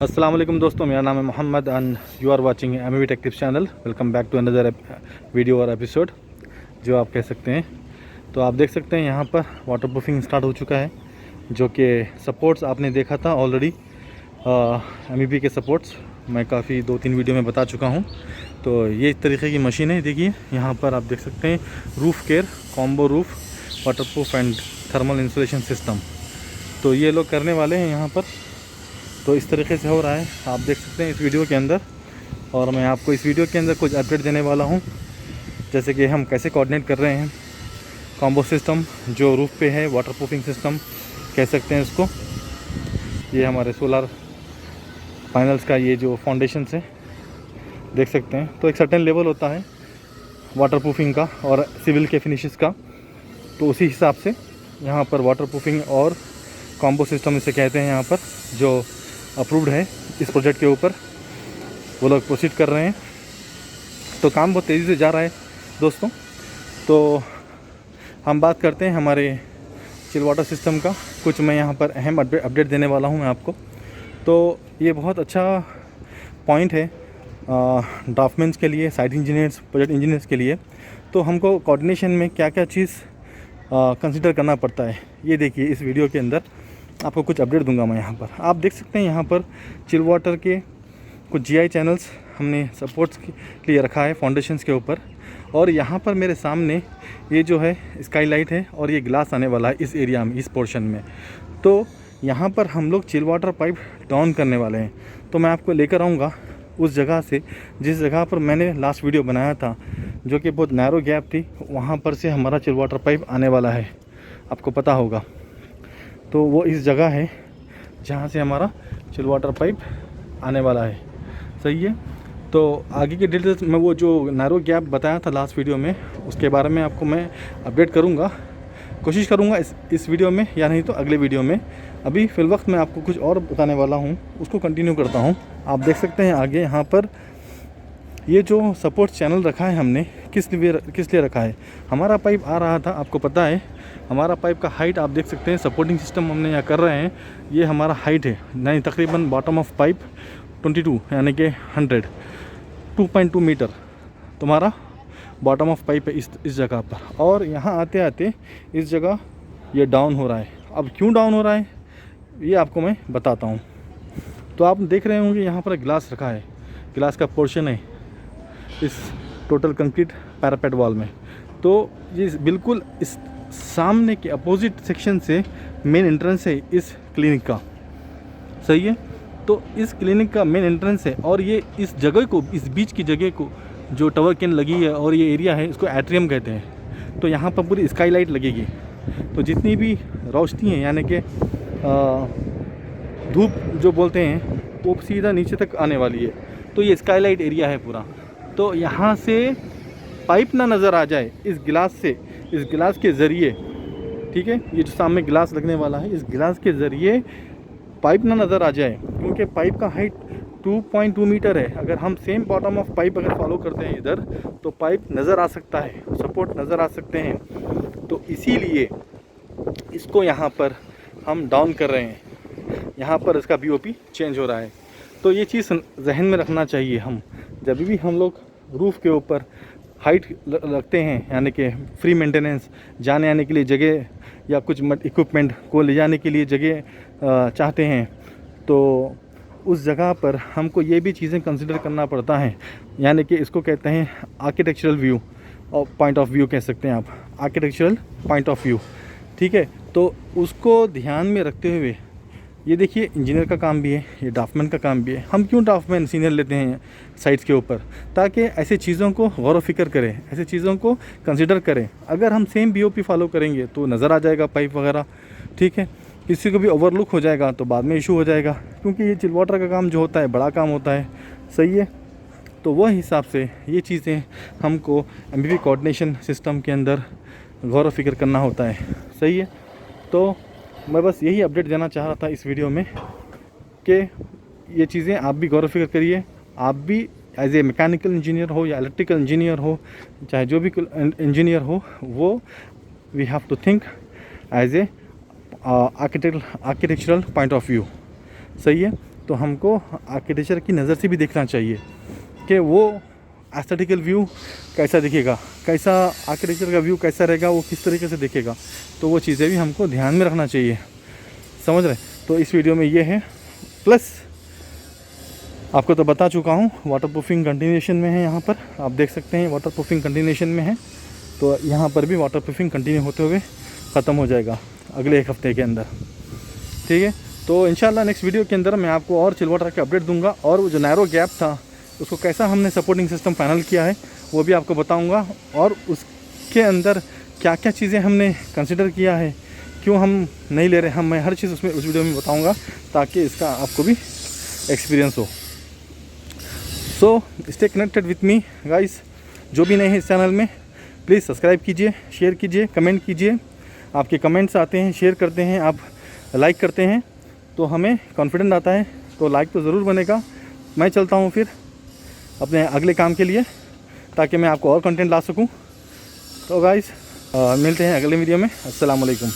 Assalamualaikum दोस्तों, मेरा नाम है Mohammad and you are watching MEP channel. Welcome back to another video और एपिसोड जो आप कह सकते हैं। तो आप देख सकते हैं यहाँ पर वाटर प्रूफिंग स्टार्ट हो चुका है, जो कि सपोर्ट्स आपने देखा था ऑलरेडी। MEP के सपोर्ट्स मैं काफ़ी 2-3 वीडियो में बता चुका हूँ। तो ये इस तरीके की मशीन है। देखिए यहाँ पर आप देख सकते हैं roof care combo roof waterproof and thermal insulation system. तो ये लोग करने वाले हैं यहाँ पर। तो इस तरीके से हो रहा है, आप देख सकते हैं इस वीडियो के अंदर। और मैं आपको इस वीडियो के अंदर कुछ अपडेट देने वाला हूं, जैसे कि हम कैसे कोऑर्डिनेट कर रहे हैं कॉम्बो सिस्टम जो रूफ़ पे है, वाटर प्रूफिंग सिस्टम कह सकते हैं इसको। ये हमारे सोलर पैनल्स का ये जो फाउंडेशन है देख सकते हैं। तो एक सर्टेन लेवल होता है वाटर प्रूफिंग का और सिविल के फिनिशेस का, तो उसी हिसाब से यहाँ पर वाटर प्रूफिंग और कॉम्बो सिस्टम इसे कहते हैं यहाँ पर, जो अप्रूव्ड है इस प्रोजेक्ट के ऊपर, वो लोग प्रोसीड कर रहे हैं। तो काम बहुत तेज़ी से जा रहा है दोस्तों। तो हम बात करते हैं हमारे चिल वाटर सिस्टम का। कुछ मैं यहाँ पर अहम अपडेट देने वाला हूँ मैं आपको। तो ये बहुत अच्छा पॉइंट है ड्राफ्टमैन्स के लिए, साइट इंजीनियर्स, प्रोजेक्ट इंजीनियर्स के लिए। तो हमको कोऑर्डिनेशन में क्या क्या चीज़ कंसिडर करना पड़ता है, ये देखिए इस वीडियो के अंदर आपको कुछ अपडेट दूंगा मैं यहाँ पर। आप देख सकते हैं यहाँ पर चिल वाटर के कुछ GI चैनल्स हमने सपोर्ट्स के लिए रखा है फाउंडेशंस के ऊपर। और यहाँ पर मेरे सामने ये जो है स्काईलाइट है और ये ग्लास आने वाला है इस एरिया में, इस पोर्शन में। तो यहाँ पर हम लोग चिल वाटर पाइप डाउन करने वाले हैं। तो मैं आपको लेकर आऊँगा उस जगह से जिस जगह पर मैंने लास्ट वीडियो बनाया था, जो कि बहुत नैरो गैप थी, वहाँ पर से हमारा चिल वाटर पाइप आने वाला है, आपको पता होगा। तो वो इस जगह है जहाँ से हमारा चिल वाटर पाइप आने वाला है, सही है। तो आगे की डिटेल्स में वो जो नैरो गैप बताया था लास्ट वीडियो में, उसके बारे में आपको मैं अपडेट करूँगा, कोशिश करूँगा इस वीडियो में, या नहीं तो अगले वीडियो में। अभी फ़िल वक्त मैं आपको कुछ और बताने वाला हूँ, उसको कंटिन्यू करता हूँ। आप देख सकते हैं आगे यहाँ पर ये जो सपोर्ट चैनल रखा है हमने, किस लिए रखा है। हमारा पाइप आ रहा था, आपको पता है हमारा पाइप का हाइट आप देख सकते हैं। सपोर्टिंग सिस्टम हमने यहाँ कर रहे हैं, ये हमारा हाइट है, नहीं तकरीबन बॉटम ऑफ पाइप 22 यानी कि 2.2 मीटर तुम्हारा बॉटम ऑफ पाइप है इस जगह पर। और यहाँ आते आते इस जगह ये डाउन हो रहा है। अब क्यों डाउन हो रहा है ये आपको मैं बताता हूँ। तो आप देख रहे होंगे यहाँ पर ग्लास रखा है, ग्लास का पोर्शन है इस टोटल कंक्रीट पैरापेट वॉल में। तो ये बिल्कुल इस सामने के अपोजिट सेक्शन से मेन एंट्रेंस है इस क्लिनिक का, सही है। तो इस क्लिनिक का मेन एंट्रेंस है और ये इस जगह को, इस बीच की जगह को जो टावर कैन लगी है और ये एरिया है, इसको एट्रियम कहते हैं। तो यहाँ पर पूरी स्काईलाइट लगेगी। तो जितनी भी रोशनी है यानी कि धूप जो बोलते हैं, वो सीधा नीचे तक आने वाली है। तो ये स्काईलाइट एरिया है पूरा। तो यहाँ से पाइप ना नज़र आ जाए इस गिलास से, इस गिलास के ज़रिए, ठीक है, ये जो सामने गिलास लगने वाला है, इस गिलास के ज़रिए पाइप ना नज़र आ जाए, क्योंकि पाइप का हाइट 2.2 मीटर है। अगर हम सेम बॉटम ऑफ पाइप अगर फॉलो करते हैं इधर, तो पाइप नज़र आ सकता है, सपोर्ट नज़र आ सकते हैं। तो इसीलिए इसको यहाँ पर हम डाउन कर रहे हैं, यहाँ पर इसका BOP चेंज हो रहा है। तो ये चीज़ जहन में रखना चाहिए। हम जब भी हम लोग रूफ़ के ऊपर हाइट रखते हैं, यानी कि फ्री मेंटेनेंस, जाने आने के लिए जगह या कुछ इक्विपमेंट को ले जाने के लिए जगह चाहते हैं, तो उस जगह पर हमको ये भी चीज़ें कंसिडर करना पड़ता है। यानी कि इसको कहते हैं आर्किटेक्चरल व्यू और पॉइंट ऑफ व्यू कह सकते हैं आप, आर्किटेक्चरल पॉइंट ऑफ व्यू, ठीक है। तो उसको ध्यान में रखते हुए, ये देखिए इंजीनियर का काम भी है, ये ड्राफ्टमैन का काम भी है। हम क्यों ड्राफ्टमैन सीनियर लेते हैं साइट्स के ऊपर, ताकि ऐसी चीज़ों को गौर व फिक्र करें, ऐसी चीज़ों को कंसिडर करें। अगर हम सेम BOP फॉलो करेंगे तो नज़र आ जाएगा पाइप वगैरह, ठीक है। किसी को भी ओवरलुक हो जाएगा तो बाद में इशू हो जाएगा, क्योंकि ये चिल वाटर का काम जो होता है बड़ा काम होता है, सही है। तो वह हिसाब से ये चीज़ें हमको MEP कोऑर्डिनेशन सिस्टम के अंदर गौर व फिक्र करना होता है, सही है। तो मैं बस यही अपडेट देना चाह रहा था इस वीडियो में कि ये चीज़ें आप भी गौर व फिक्र करिए। आप भी एज ए मैकेनिकल इंजीनियर हो या इलेक्ट्रिकल इंजीनियर हो, चाहे जो भी इंजीनियर हो, वो we have to think as a architectural point of view, सही है। तो हमको आर्किटेक्चर की नज़र से भी देखना चाहिए कि वो एस्थेटिकल व्यू कैसा दिखेगा, कैसा आर्किटेक्चर का व्यू कैसा रहेगा, वो किस तरीके से दिखेगा। तो वो चीज़ें भी हमको ध्यान में रखना चाहिए, समझ रहे। तो इस वीडियो में ये है, प्लस आपको तो बता चुका हूँ वाटर प्रूफिंग कंटिन्यूएशन में है। यहाँ पर आप देख सकते हैं वाटर प्रूफिंग कंटिन्यूएशन में है, तो यहाँ पर भी वाटर प्रूफिंग कंटिन्यू होते हुए ख़त्म हो जाएगा अगले 1 हफ्ते के अंदर, ठीक है। तो इंशाल्लाह नेक्स्ट वीडियो के अंदर मैं आपको और चिल्ड वाटर का अपडेट दूंगा, और वो जो नैरो गैप था उसको कैसा हमने सपोर्टिंग सिस्टम फाइनल किया है वो भी आपको बताऊंगा, और उसके अंदर क्या क्या चीज़ें हमने कंसिडर किया है, क्यों हम नहीं ले रहे मैं हर चीज़ उसमें उस वीडियो में बताऊंगा, ताकि इसका आपको भी एक्सपीरियंस हो। So stay connected with me guys. जो भी नए हैं इस चैनल में प्लीज़ सब्सक्राइब कीजिए, शेयर कीजिए, कमेंट कीजिए। आपके कमेंट्स आते हैं, शेयर करते हैं, आप लाइक करते हैं तो हमें कॉन्फिडेंट आता है, तो लाइक तो ज़रूर बनेगा। मैं चलता हूँ फिर अपने अगले काम के लिए, ताकि मैं आपको और कंटेंट ला सकूँ। तो गाइस मिलते हैं अगले वीडियो में। अस्सलाम वालेकुम।